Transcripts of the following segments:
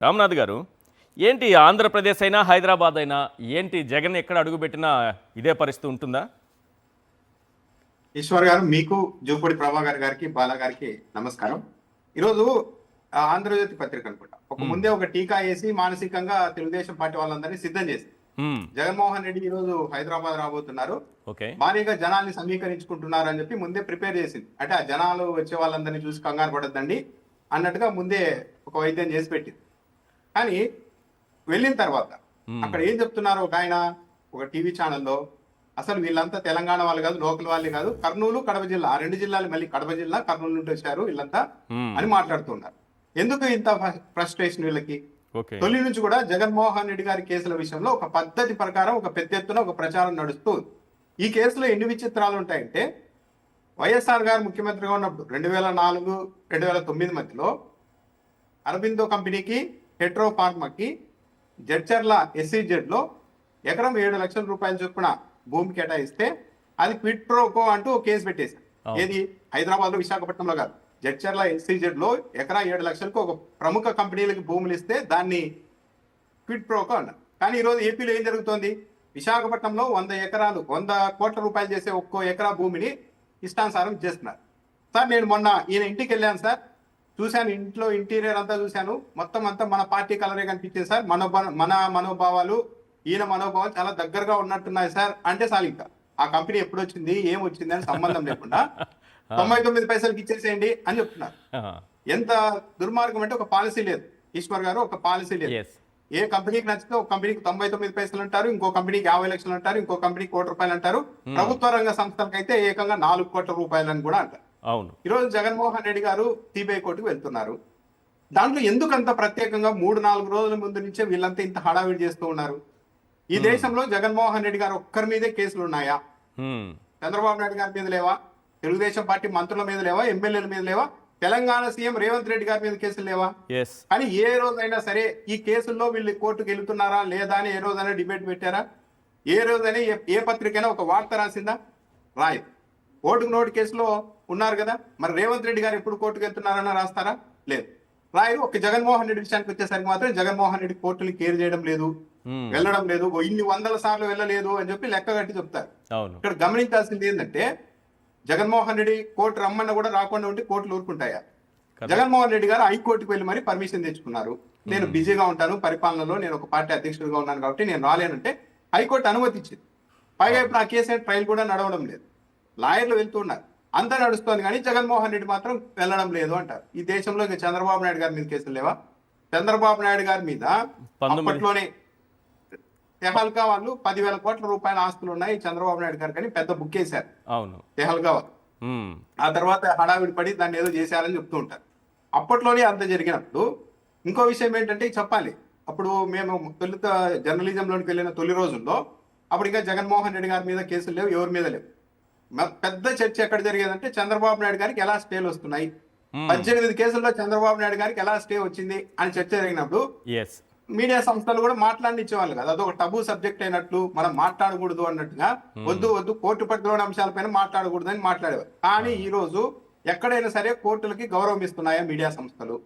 రామ్నాథ్ గారు, ఏంటి ఆంధ్రప్రదేశ్ అయినా హైదరాబాద్ అయినా ఏంటి జగన్ ఎక్కడ అడుగుపెట్టినా ఇదే పరిస్థితి ఉంటుందా? ఈశ్వర్ గారు, మీకు జూపూడి ప్రభాకర్ గారికి, బాలా గారికి నమస్కారం. ఈరోజు ఆంధ్రజ్యోతి పత్రిక అనుకుంటా ముందే ఒక టీకా వేసి మానసికంగా తెలుగుదేశం పార్టీ వాళ్ళందరినీ సిద్ధం చేసి జగన్మోహన్ రెడ్డి ఈ రోజు హైదరాబాద్ రాబోతున్నారు, భారీగా జనాల్ని సమీకరించుకుంటున్నారు అని చెప్పి ముందే ప్రిపేర్ చేసింది. అంటే ఆ జనాలు వచ్చే వాళ్ళందరినీ చూసి కంగారు పడద్దండి అన్నట్టుగా ముందే ఒక వైద్యం చేసి పెట్టింది. కానీ వెళ్ళిన తర్వాత అక్కడ ఏం చెప్తున్నారు, ఒక ఆయన ఒక టీవీ ఛానల్లో అసలు వీళ్ళంతా తెలంగాణ వాళ్ళు కాదు, లోకల్ వాళ్ళే కాదు, కర్నూలు కడప జిల్లా, ఆ రెండు జిల్లాలు మళ్ళీ కడప జిల్లా కర్నూలు నుండి వచ్చారు వీళ్ళంతా అని మాట్లాడుతున్నారు. ఎందుకు ఇంత ఫ్రస్ట్రేషన్ వీళ్ళకి? తొలి నుంచి కూడా జగన్మోహన్ రెడ్డి గారి కేసుల విషయంలో ఒక పద్ధతి ప్రకారం ఒక పెద్ద ఎత్తున ఒక ప్రచారం నడుస్తూ, ఈ కేసులో ఎన్ని విచిత్రాలు ఉంటాయంటే, వైఎస్ఆర్ గారు ముఖ్యమంత్రిగా ఉన్నప్పుడు 2004, 2009 మధ్యలో అరబిందో కంపెనీకి, హెట్రో ఫార్మాకి జడ్చర్ల SEZ లో ఎకరం 7 లక్షల రూపాయల చొప్పున భూమి కేటాయిస్తే అది క్విట్ ప్రోకో అంటూ ఒక కేసు పెట్టేశారు. ఏది? హైదరాబాద్ లో, విశాఖపట్నంలో కాదు, జడ్చర్ల SEZ లో ఎకరా 7 లక్షలకు ఒక ప్రముఖ కంపెనీలకు భూములు ఇస్తే దాన్ని క్విట్ ప్రోకో అన్నారు. కానీ ఈరోజు ఏపీలో ఏం జరుగుతోంది? విశాఖపట్నంలో 100 కోట్ల రూపాయలు చేసే ఒక్కో ఎకరా భూమిని ఇష్టానుసారం చేస్తున్నారు. సార్, నేను మొన్న ఈయన ఇంటికి వెళ్ళాను సార్, చూశాను, ఇంట్లో ఇంటీరియర్ అంతా చూశాను, మొత్తం అంతా మన పార్టీ కలరే కనిపించింది సార్, మన మనోభావాలు ఈయన మనోభావాలు చాలా దగ్గరగా ఉన్నట్టున్నాయి సార్ అంటే చాలు. ఇంకా ఆ కంపెనీ ఎప్పుడు వచ్చింది, ఏం వచ్చింది అని సంబంధం లేకుండా 99 పైసలకి ఇచ్చేసేయండి అని చెప్తున్నారు. ఎంత దుర్మార్గం అంటే, ఒక పాలసీ లేదు ఈశ్వర్ గారు, ఒక పాలసీ లేదు. ఏ కంపెనీకి నచ్చితే ఒక కంపెనీకి 99 పైసలు అంటారు, ఇంకో కంపెనీకి 50 లక్షలు అంటారు, ఇంకో కంపెనీకి 1 కోటి రూపాయలు అంటారు, ప్రభుత్వ రంగ సంస్థలకు అయితే ఏకంగా 4 కోట్ల రూపాయలు అని కూడా అంటారు. అవును. ఈరోజు జగన్మోహన్ రెడ్డి గారు సిబిఐ కోర్టుకు వెళ్తున్నారు. దాంట్లో ఎందుకు అంత ప్రత్యేకంగా 3-4 రోజుల ముందు నుంచే వీళ్ళంతా ఇంత హడావిడి చేస్తూ ఉన్నారు? ఈ దేశంలో జగన్మోహన్ రెడ్డి గారు ఒక్కరి మీదే కేసులు ఉన్నాయా? చంద్రబాబు నాయుడు గారి మీద లేవా? తెలుగుదేశం పార్టీ మంత్రుల మీద లేవా? ఎమ్మెల్యేల మీద లేవా? తెలంగాణ సీఎం రేవంత్ రెడ్డి గారి మీద కేసులు లేవా? కానీ ఏ రోజైనా సరే ఈ కేసుల్లో వీళ్ళు కోర్టుకు వెళ్తున్నారా లేదా అని ఏ రోజైనా డిబేట్ పెట్టారా? ఏ రోజైనా ఏ పత్రికైనా ఒక వార్త రాసిందా? రాయదు. ఓటుకు నోటు కేసులో ఉన్నారు కదా, మరి రేవంత్ రెడ్డి గారు ఎప్పుడు కోర్టుకు వెళ్తున్నారన్నా రాస్తారా? లేదు, రాయరు. ఒక జగన్మోహన్ రెడ్డి విషయానికి వచ్చేసరికి మాత్రం జగన్మోహన్ రెడ్డి కోర్టుని కేర్ చేయడం లేదు, వెళ్ళడం లేదు, ఇన్ని 100 సార్లు వెళ్ళలేదు అని చెప్పి లెక్క కట్టి చెప్తారు. ఇక్కడ గమనించాల్సింది ఏంటంటే, జగన్మోహన్ రెడ్డి కోర్టు రమ్మన్న కూడా రాకుండా ఉంటే కోర్టులు ఊరుకుంటాయా? జగన్మోహన్ రెడ్డి గారు హైకోర్టుకు వెళ్ళి మరి పర్మిషన్ తెచ్చుకున్నారు. నేను బిజీగా ఉంటాను, పరిపాలనలో నేను ఒక పార్టీ అధ్యక్షుడిగా ఉన్నాను కాబట్టి నేను రాలేనంటే హైకోర్టు అనుమతి ఇచ్చింది. పైగా ఇప్పుడు ఆ కేసు ట్రయల్ కూడా నడవడం లేదు, లాయర్లు వెళ్తున్నారు, అంతా నడుస్తోంది. కానీ జగన్మోహన్ రెడ్డి మాత్రం వెళ్ళడం లేదు అంటారు. ఈ దేశంలో ఇంకా చంద్రబాబు నాయుడు గారి మీద కేసులు లేవా? చంద్రబాబు నాయుడు గారి మీద అప్పట్లోనే తెహల్కా వాళ్ళు 10,000 కోట్ల రూపాయల ఆస్తులు ఉన్నాయి చంద్రబాబు నాయుడు గారు కానీ పెద్ద బుక్ వేశారు. అవును, తెహల్కా వాళ్ళు. ఆ తర్వాత హడావిడి పడి దాన్ని ఏదో చేశారని చెప్తూ ఉంటారు. అప్పట్లోనే అంత జరిగినప్పుడు ఇంకో విషయం ఏంటంటే చెప్పాలి, అప్పుడు మేము తొలుత జర్నలిజంలోకి వెళ్ళిన తొలి రోజుల్లో అప్పుడు ఇంకా జగన్మోహన్ రెడ్డి గారి మీద కేసులు లేవు, ఎవరి మీద లేవు. పెద్ద చర్చ ఎక్కడ జరిగేదంటే, చంద్రబాబు నాయుడు గారికి ఎలా స్టేలు వస్తున్నాయి, 18 కేసుల్లో చంద్రబాబు నాయుడు గారికి ఎలా స్టే వచ్చింది అని చర్చ జరిగినప్పుడు మీడియా సంస్థలు కూడా మాట్లాడనిచ్చేవాళ్ళు కదా. అదొక టబూ సబ్జెక్ట్ అయినట్లు, మనం మాట్లాడకూడదు అన్నట్టుగా, వద్దు కోర్టు పరిధిలోని అంశాలపైన మాట్లాడకూడదు అని మాట్లాడేవారు. కానీ ఈ రోజు ఎక్కడైనా సరే కోర్టులకి గౌరవం ఇస్తున్నాయా మీడియా సంస్థలు?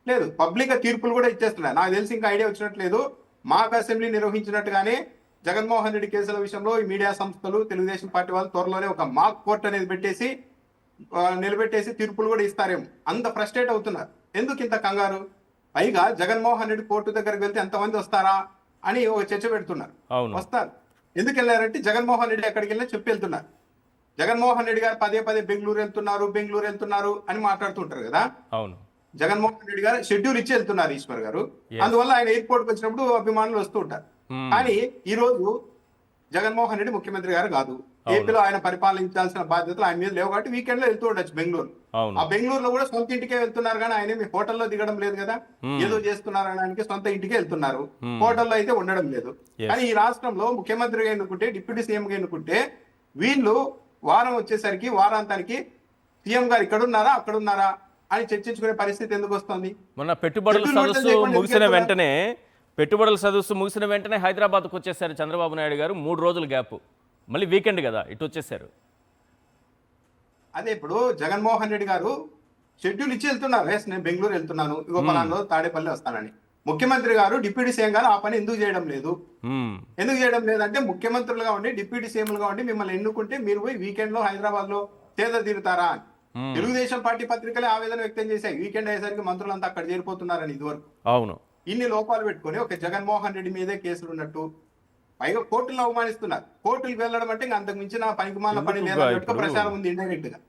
లేదు. పబ్లిక్ తీర్పులు కూడా ఇచ్చేస్తున్నాయి. నాకు తెలిసి ఇంకా ఐడియా వచ్చినట్లేదు, మాక్ అసెంబ్లీ నిర్వహించినట్టుగానే జగన్మోహన్ రెడ్డి కేసుల విషయంలో ఈ మీడియా సంస్థలు, తెలుగుదేశం పార్టీ వాళ్ళు త్వరలోనే ఒక మాక్ కోర్టు అనేది పెట్టేసి నిలబెట్టేసి తీర్పులు కూడా ఇస్తారేమో, అంత ఫ్రస్ట్రేట్ అవుతున్నారు. ఎందుకు ఇంత కంగారు? పైగా జగన్మోహన్ రెడ్డి కోర్టు దగ్గరికి వెళ్తే ఎంతమంది వస్తారా అని ఒక చర్చ పెడుతున్నారు. వస్తారు. ఎందుకు వెళ్ళారంటే, జగన్మోహన్ రెడ్డి ఎక్కడికి వెళ్ళినా చెప్పి వెళ్తున్నారు. జగన్మోహన్ రెడ్డి గారు పదే బెంగళూరు వెళ్తున్నారు అని మాట్లాడుతుంటారు కదా. అవును, జగన్మోహన్ రెడ్డి గారు షెడ్యూల్ ఇచ్చి వెళ్తున్నారు ఈశ్వర్ గారు. అందువల్ల ఆయన ఎయిర్పోర్ట్ కి వచ్చినప్పుడు అభిమానులు వస్తూ ఉంటారు. కానీ ఈ రోజు జగన్మోహన్ రెడ్డి ముఖ్యమంత్రి గారు కాదు, ఏపీలో ఆయన పరిపాలించాల్సిన బాధ్యతలు ఆయన మీద లేవు కాబట్టి వీకెండ్ లో వెళ్తూ ఉండొచ్చు బెంగళూరు. ఆ బెంగళూరులో కూడా సొంత ఇంటికే వెళ్తున్నారు, కానీ ఆయన మీ హోటల్లో దిగడం లేదు కదా. ఏదో చేస్తున్నారు అనడానికి సొంత ఇంటికే వెళ్తున్నారు, హోటల్లో అయితే ఉండడం లేదు. కానీ ఈ రాష్ట్రంలో ముఖ్యమంత్రిగా ఎన్నుకుంటే, డిప్యూటీ సీఎం గా ఎన్నుకుంటే, వీళ్ళు వారం వచ్చేసరికి వారాంతానికి సీఎం గారు ఇక్కడున్నారా అక్కడున్నారా అని చర్చించుకునే పరిస్థితి ఎందుకు వస్తుంది? మొన్న పెట్టుబడుల సదస్సు ముగిసిన వెంటనే హైదరాబాద్కు వచ్చేసారు చంద్రబాబు నాయుడు గారు. 3 రోజుల గ్యాప్, మళ్ళీ వీకెండ్ కదా, ఇటు వచ్చేసారు. అదే ఇప్పుడు జగన్మోహన్ రెడ్డి గారు షెడ్యూల్ ఇచ్చి వెళ్తున్నారు, నేను బెంగళూరు వెళ్తున్నాను, ఇంకో 4 రోజులు తాడేపల్లి వస్తానని. ముఖ్యమంత్రి గారు డిప్యూటీ సీఎం గారు ఆ పని ఎందుకు చేయడం లేదు? మ్మ్. ఎందుకు చేయడం లేదంటే ముఖ్యమంత్రులుగా ఉండి డిప్యూటీ సీఎంలుగా ఉండి మిమ్మల్ని ఎన్నుకుంటే మీరు పోయి వీకెండ్ లో హైదరాబాద్ లో చేద తీరుతారా అని తెలుగుదేశం పార్టీ పత్రికలే ఆవేదన వ్యక్తం చేశాయి. వీకెండ్ అయ్యేసరికి మంత్రులంతా అక్కడ చేరిపోతున్నారని. ఇదివరకు అవును. ఇన్ని లోపాలు పెట్టుకొని ఒక జగన్మోహన్ రెడ్డి మీదే కేసులు ఉన్నట్టు, పైగా కోర్టులను అవమానిస్తున్నారు. కోర్టులకు వెళ్ళడం అంటే ఇంకా అంతకు మించిన పనికిమాల పని ఎందుకు లేదన్నట్టు ఇప్పుడు ప్రచారం ఉంది ఇండైరెక్ట్ గా.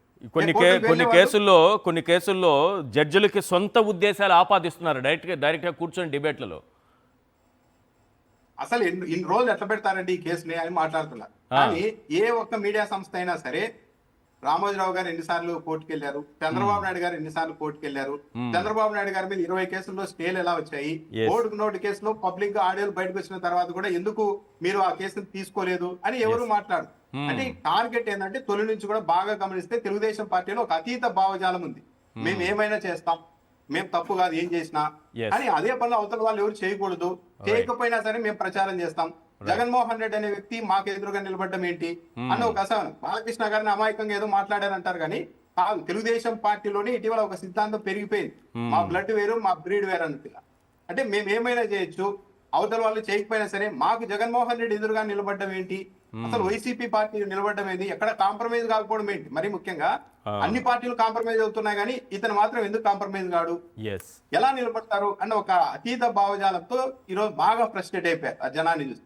కొన్ని కేసుల్లో జడ్జిలకి సొంత ఉద్దేశాలు ఆపాదిస్తున్నారు డైరెక్ట్గా కూర్చొని డిబేట్లలో. అసలు ఇన్ని రోజులు ఎట్లా పెడతారండి ఈ కేసుని అని మాట్లాడుతున్నారు. కానీ ఏ ఒక్క మీడియా సంస్థ అయినా సరే, రామోజీరావు గారు ఎన్నిసార్లు కోర్టుకు వెళ్ళారు, చంద్రబాబు నాయుడు గారు ఎన్నిసార్లు కోర్టుకు వెళ్ళారు, చంద్రబాబు నాయుడు గారి మీద 20 కేసుల్లో స్టేలు ఎలా వచ్చాయి, ఓటుకు నోటు కేసులో పబ్లిక్ గా ఆడియోలు బయటకు వచ్చిన తర్వాత కూడా ఎందుకు మీరు ఆ కేసును తీసుకోలేదు అని ఎవరు మాట్లాడు. అంటే టార్గెట్ ఏంటంటే తొలి నుంచి కూడా బాగా గమనిస్తే తెలుగుదేశం పార్టీలో ఒక అతీత భావజాలం ఉంది. మేము ఏమైనా చేస్తాం, మేము తప్పు కాదు ఏం చేసినా అని. అదే పనులు అవతల వాళ్ళు ఎవరు చేయకూడదు, చేయకపోయినా సరే మేము ప్రచారం చేస్తాం. జగన్మోహన్ రెడ్డి అనే వ్యక్తి మాకు ఎదురుగా నిలబడ్డం ఏంటి అన్న ఒక అసహనం. బాలకృష్ణ గారిని అమాయకంగా ఏదో మాట్లాడారంటారు కానీ కాదు, తెలుగుదేశం పార్టీలోనే ఇటీవల ఒక సిద్ధాంతం పెరిగిపోయింది. మా బ్లడ్ వేరు, మా బ్రీడ్ వేరు అన్నట్టుగా. అంటే మేము ఏమైనా చేయొచ్చు, అవతల వాళ్ళు చేయకపోయినా సరే మాకు జగన్మోహన్ రెడ్డి ఎదురుగా నిలబడ్డం ఏంటి, అసలు వైసీపీ పార్టీ నిలబడ్డం ఏంటి, ఎక్కడ కాంప్రమైజ్ కాకపోవడం ఏంటి. మరి ముఖ్యంగా అన్ని పార్టీలు కాంప్రమైజ్ అవుతున్నాయి కానీ ఇతను మాత్రం ఎందుకు కాంప్రమైజ్ కాడు, ఎలా నిలబడతారు అన్న ఒక అతీత భావజాలంతో ఈరోజు బాగా ఫ్రస్ట్రేట్ అయిపోయారు ఆ జనాన్ని చూసి.